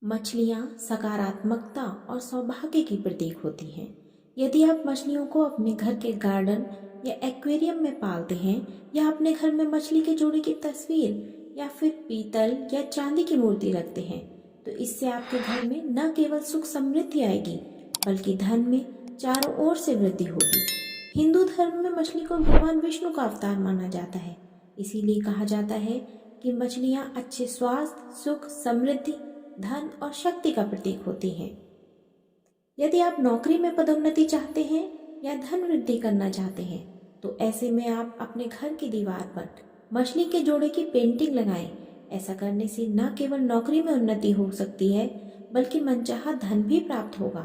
मछलियाँ सकारात्मकता और सौभाग्य की प्रतीक होती हैं। यदि आप मछलियों को अपने घर के गार्डन या एक्वेरियम में पालते हैं या अपने घर में मछली के जोड़े की तस्वीर या फिर पीतल या चांदी की मूर्ति रखते हैं, तो इससे आपके घर में न केवल सुख समृद्धि आएगी बल्कि धन में चारों ओर से वृद्धि होगी। हिंदू धर्म में मछली को भगवान विष्णु का अवतार माना जाता है। इसीलिए कहा जाता है कि मछलियाँ अच्छे स्वास्थ्य, सुख, समृद्धि, धन और शक्ति का प्रतीक होती हैं। यदि आप नौकरी में पदोन्नति चाहते हैं या धन वृद्धि करना चाहते हैं, तो ऐसे में आप अपने घर की दीवार पर मछली के जोड़े की पेंटिंग लगाएं। ऐसा करने से न केवल नौकरी में उन्नति हो सकती है बल्कि मनचाहा धन भी प्राप्त होगा,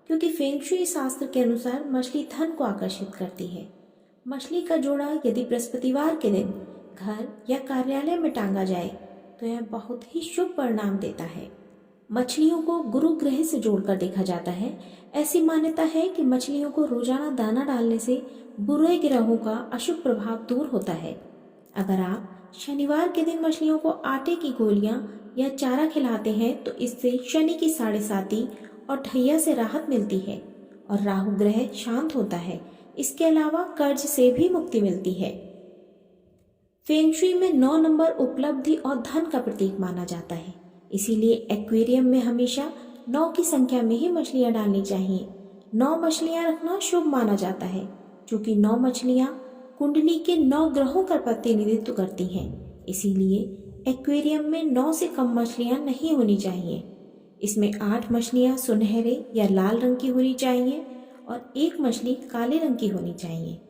क्योंकि फेंग शुई शास्त्र के अनुसार मछली धन को आकर्षित करती है। मछली का जोड़ा यदि बृहस्पतिवार के दिन घर या कार्यालय में टांगा जाए तो यह बहुत ही शुभ परिणाम देता है। मछलियों को गुरु ग्रह से जोड़कर देखा जाता है। ऐसी मान्यता है कि मछलियों को रोजाना दाना डालने से बुरे ग्रहों का अशुभ प्रभाव दूर होता है। अगर आप शनिवार के दिन मछलियों को आटे की गोलियां या चारा खिलाते हैं तो इससे शनि की साढ़ेसाती और ढैया से राहत मिलती है और राहु ग्रह शांत होता है। इसके अलावा कर्ज से भी मुक्ति मिलती है। फेंग शुई में 9 नंबर उपलब्धि और धन का प्रतीक माना जाता है। इसीलिए एक्वेरियम में हमेशा 9 की संख्या में ही मछलियां डालनी चाहिए। 9 मछलियां रखना शुभ माना जाता है, क्योंकि 9 मछलियां कुंडली के 9 ग्रहों का प्रतिनिधित्व करती हैं। इसीलिए एक्वेरियम में 9 से कम मछलियां नहीं होनी चाहिए। इसमें 8 मछलियां सुनहरे या लाल रंग की होनी चाहिए और 1 मछली काले रंग की होनी चाहिए।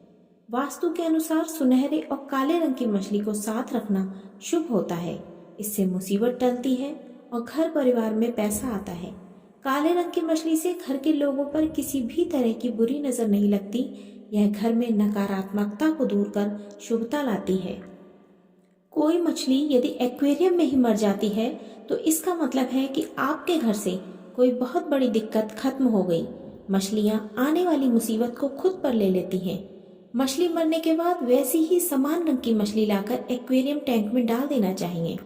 वास्तु के अनुसार सुनहरे और काले रंग की मछली को साथ रखना शुभ होता है। इससे मुसीबत टलती है और घर परिवार में पैसा आता है। काले रंग की मछली से घर के लोगों पर किसी भी तरह की बुरी नजर नहीं लगती। यह घर में नकारात्मकता को दूर कर शुभता लाती है। कोई मछली यदि एक्वेरियम में ही मर जाती है तो इसका मतलब है कि आपके घर से कोई बहुत बड़ी दिक्कत खत्म हो गई। मछलियां आने वाली मुसीबत को खुद पर ले लेती हैं। मछली मरने के बाद वैसी ही समान रंग की मछली लाकर एक्वेरियम टैंक में डाल देना चाहिए।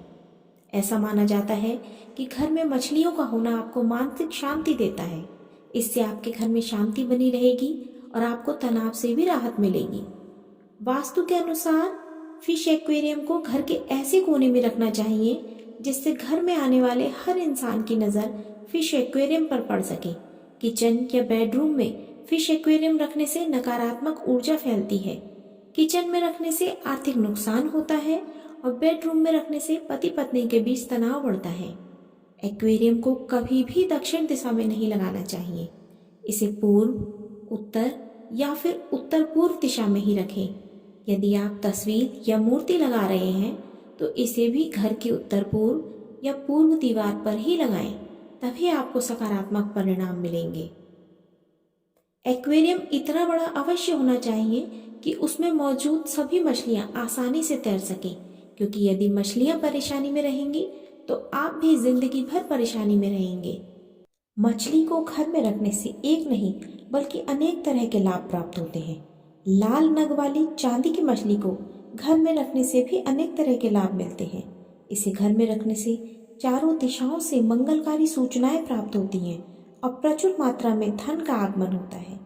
ऐसा माना जाता है कि घर में मछलियों का होना आपको मानसिक शांति देता है। इससे आपके घर में शांति बनी रहेगी और आपको तनाव से भी राहत मिलेगी। वास्तु के अनुसार फिश एक्वेरियम को घर के ऐसे कोने में रखना चाहिए जिससे घर में आने वाले हर इंसान की नज़र फिश एक्वेरियम पर पड़ सके। किचन या बेडरूम में फिश एक्वेरियम रखने से नकारात्मक ऊर्जा फैलती है। किचन में रखने से आर्थिक नुकसान होता है और बेडरूम में रखने से पति पत्नी के बीच तनाव बढ़ता है। एक्वेरियम को कभी भी दक्षिण दिशा में नहीं लगाना चाहिए। इसे पूर्व, उत्तर या फिर उत्तर पूर्व दिशा में ही रखें। यदि आप तस्वीर या मूर्ति लगा रहे हैं तो इसे भी घर के उत्तर पूर्व या पूर्व दीवार पर ही लगाएं, तभी आपको सकारात्मक परिणाम मिलेंगे। एक्वेरियम इतना बड़ा अवश्य होना चाहिए कि उसमें मौजूद सभी मछलियां आसानी से तैर सकें, क्योंकि यदि मछलियां परेशानी में रहेंगी तो आप भी जिंदगी भर परेशानी में रहेंगे। मछली को घर में रखने से एक नहीं बल्कि अनेक तरह के लाभ प्राप्त होते हैं। लाल नग वाली चांदी की मछली को घर में रखने से भी अनेक तरह के लाभ मिलते हैं। इसे घर में रखने से चारों दिशाओं से मंगलकारी सूचनाएं प्राप्त होती हैं और प्रचुर मात्रा में धन का आगमन होता है।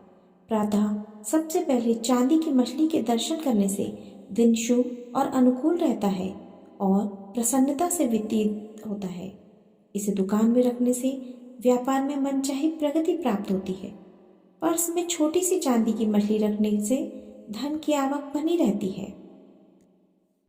प्रातः सबसे पहले चांदी की मछली के दर्शन करने से दिन शुभ और अनुकूल रहता है और प्रसन्नता से व्यतीत होता है। इसे दुकान में रखने से व्यापार में मनचाही प्रगति प्राप्त होती है। पर्स में छोटी सी चांदी की मछली रखने से धन की आवक बनी रहती है।